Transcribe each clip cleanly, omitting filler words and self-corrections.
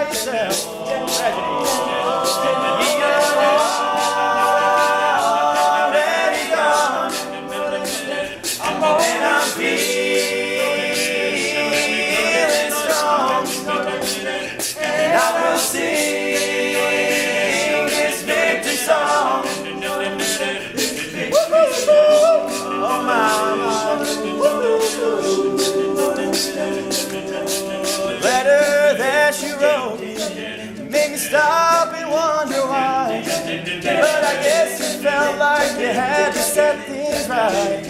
by yourself. Already gone, and I'm feeling strong, and I will sing this victory song. Oh my, the letter that you wrote made me stop and wonder why. But I guess it felt like you had to set things right.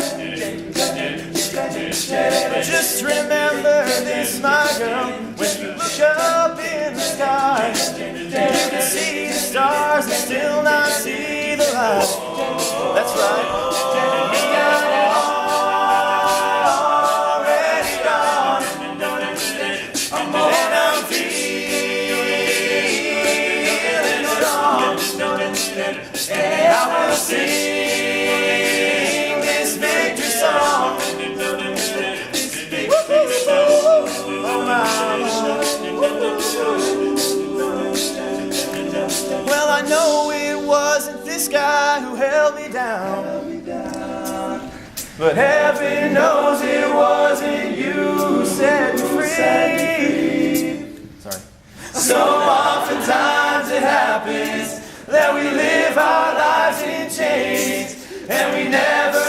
Just remember this, my girl, when you look up in the sky, you can see the stars and still not see the light. That's right. Already gone, and I'm feeling strong, and I will sing this victory song. Well, I know it wasn't this guy who held me down, but heaven knows it wasn't you who set me free. Sorry. So oftentimes it happens that we live our lives in chains, and we never